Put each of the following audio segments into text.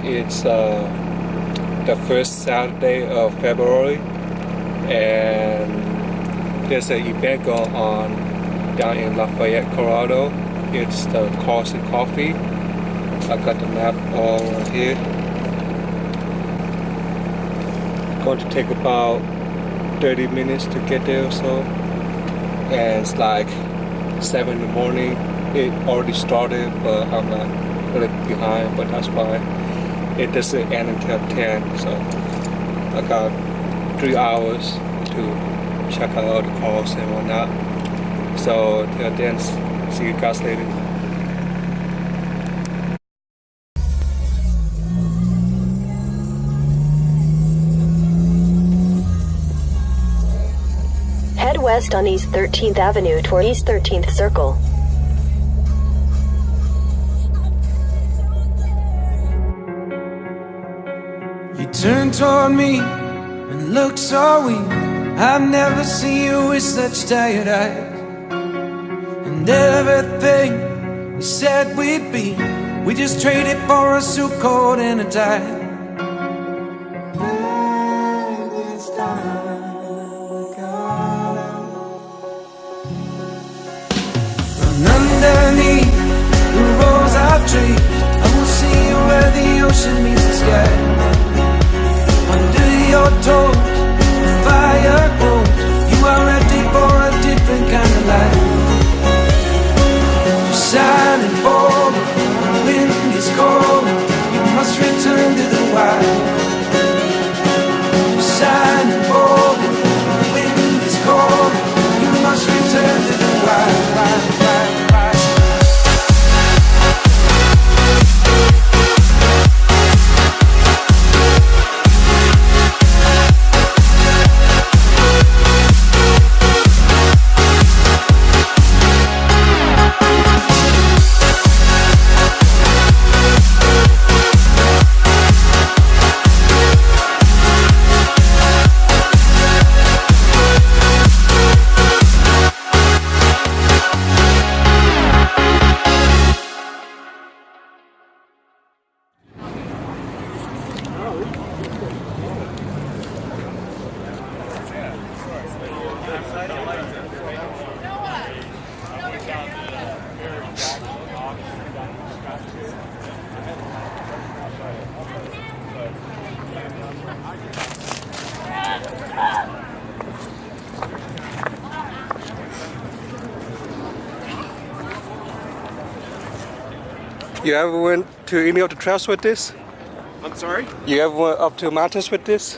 It's the first Saturday of February, and there's an event going on down in Lafayette, Colorado. It's the Car Coffee. I got the map all right here. Going to take about 30 minutes to get there or so. And it's like 7 in the morning. It already started, but I'm not really behind, but that's fine. It doesn't end until 10, so I got 3 hours to check out all the cars and whatnot. So till then, see you guys later. Head west on East 13th Avenue toward East 13th Circle. You turn toward me and look so weak. I've never seen you with such tired eyes. And everything we said we'd be, we just traded for a suit coat and a tie. And underneath the rows of trees, I will see you where the ocean meets the sky. Under your toes, the fire grows. You are ready for a different kind of life. You're shining forward, the wind is cold. You must return to the wild. You're shining forward, the wind is cold. You must return to the wild. You ever went to any of the trails with this? I'm sorry? You ever went up to mountains with this?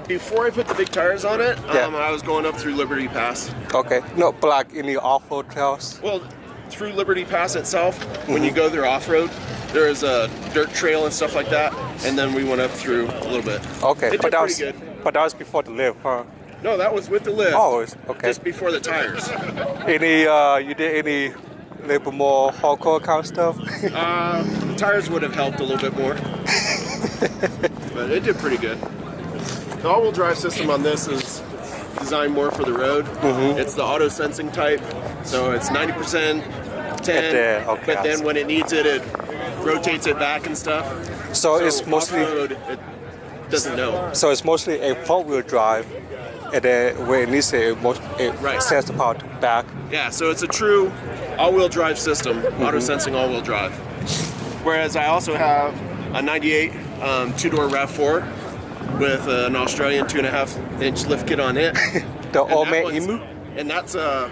Before I put the big tires on it, Yeah. I was going up through Liberty Pass. Okay, no, but like any off-road trails? Well, through Liberty Pass itself, when you go there off-road, there is a dirt trail and stuff like that, and then we went up through a little bit. Okay, It did but that pretty was good. but that was before the lift, huh? No, that was with the lift. Oh, it's okay. Just before the tires. Any you did any little bit more hardcore kind of stuff? The tires would have helped a little bit more. But it did pretty good. The all-wheel drive system on this is designed more for the road. It's the auto sensing type, so it's 90%, 10, okay, but then when it needs it, it rotates it back and stuff. So it's mostly off-road, it doesn't know. so it's mostly a front-wheel drive, and then where it needs it, it Right. sends the power back. Yeah, so it's a true all-wheel drive system, auto sensing all-wheel drive. Whereas I also have a 98 two-door RAV4 with an Australian 2.5-inch lift kit on it. The And old that man one's- emu. And that's a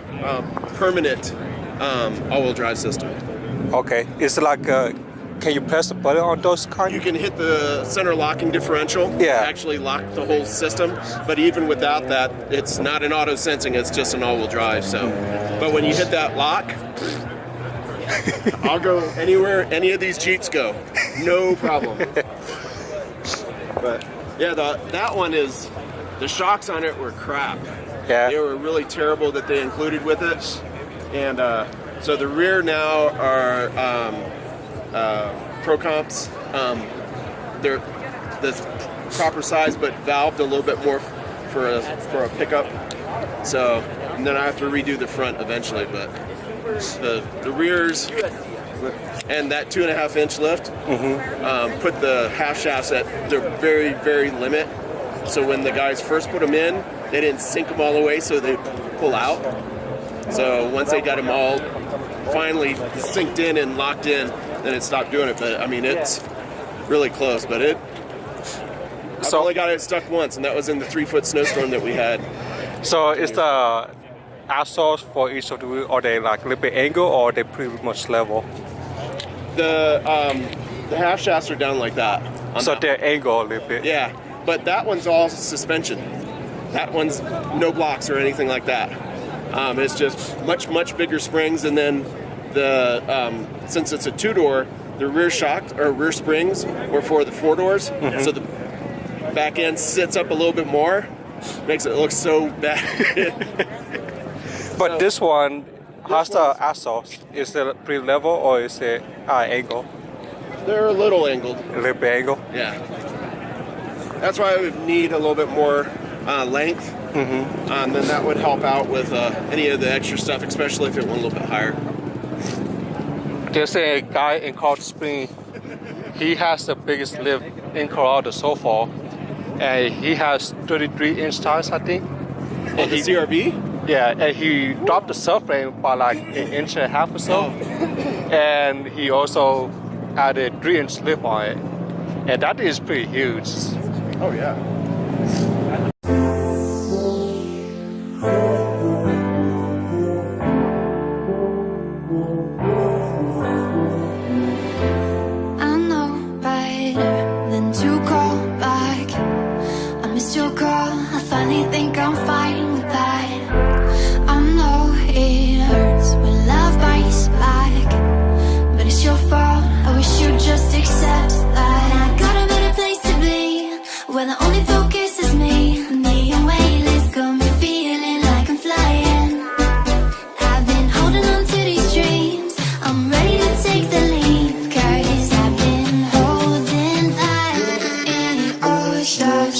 permanent all-wheel drive system. Okay, it's like can you press the button on those kind? You can hit the center locking differential, Yeah. actually lock the whole system. But even without that, it's not an auto sensing, it's just an all-wheel drive. So, but when you hit that lock, I'll go anywhere any of these Jeeps go, no problem. But yeah, that one is, the shocks on it were crap. Yeah. They were really terrible that they included with it. And so the rear now are Pro Comps. They're the proper size, but valved a little bit more for a pickup. So, and then I have to redo the front eventually. But the rears Exactly. And that 2.5-inch lift put the half shafts at their very, very limit. So when the guys first put them in, they didn't sink them all the way, so they pull out. So once they got them all finally synced in and locked in, then it stopped doing it. But I mean, it's really close. But I've only got it stuck once, and that was in the 3-foot snowstorm that we had. So it's the axles for each of the wheel, are they like a little bit angle or are they pretty much level? The half shafts are down like that. So they're angled a little bit. Yeah, but that one's all suspension. That one's no blocks or anything like that. It's just much bigger springs, and then the since it's a 2-door, the rear shock or rear springs were for the 4 doors, so the back end sits up a little bit more, makes it look so bad. But this one, how's the axles? Is it pretty level or is it angle? They're a little angled. A little bit angle? Yeah. That's why I would need a little bit more length. Then that would help out with any of the extra stuff, especially if it went a little bit higher. There's a guy in Colorado Springs. He has the biggest lift in Colorado so far, and he has 33-inch tires, I think. On the CRV? Yeah, and he dropped the subframe by like 1.5 inches or so, and he also added 3-inch lift on it, and that is pretty huge. Oh yeah. When the only focus is me and weightless, got me feeling like I'm flying. I've been holding on to these dreams, I'm ready to take the leap, 'cause I've been holding on in the ocean.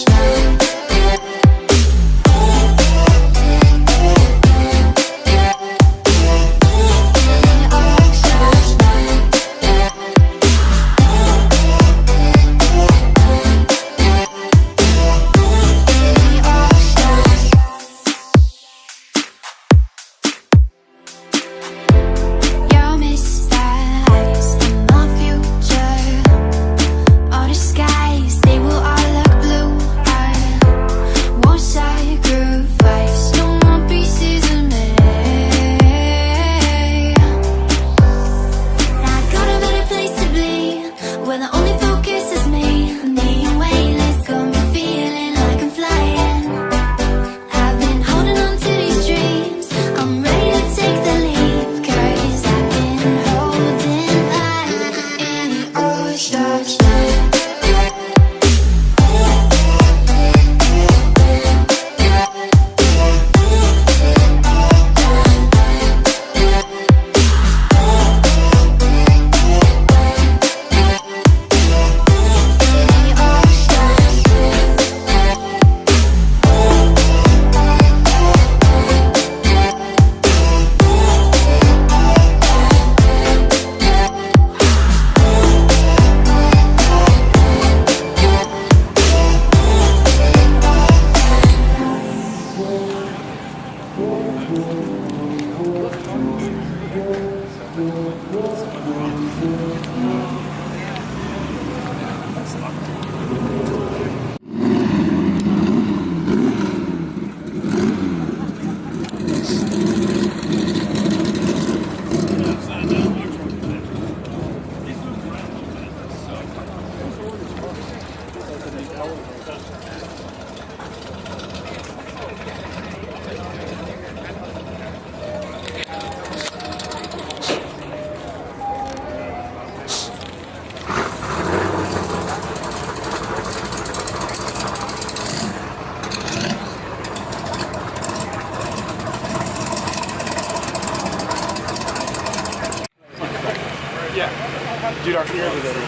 Dude, our ears are better.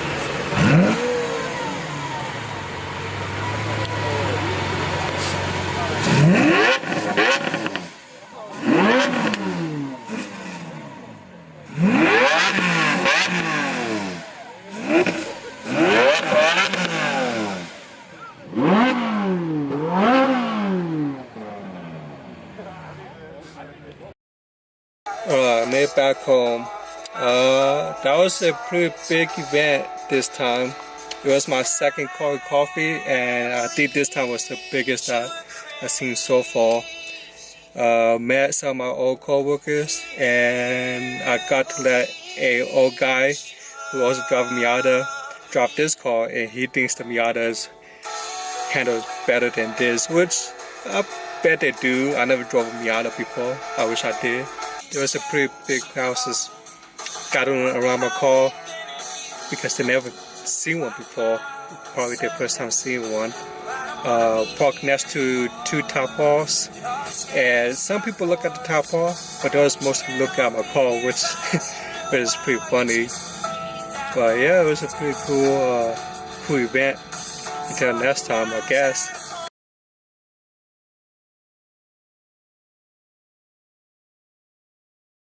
made it back home. That was a pretty big event this time. It was my second Car Coffee, and I think this time was the biggest I've seen so far. Met some of my old co-workers, and I got to let a old guy who also drives Miata drive this car, and he thinks the Miata is handled better than this, which I bet they do. I never drove a Miata before. I wish I did. There was a pretty big houses gathering around my car because they never seen one before. Probably their first time seeing one. Parked next to two top bars, and some people look at the top bar, but those mostly look at my car, which is pretty funny. But yeah, it was a pretty cool event. Until next time, I guess.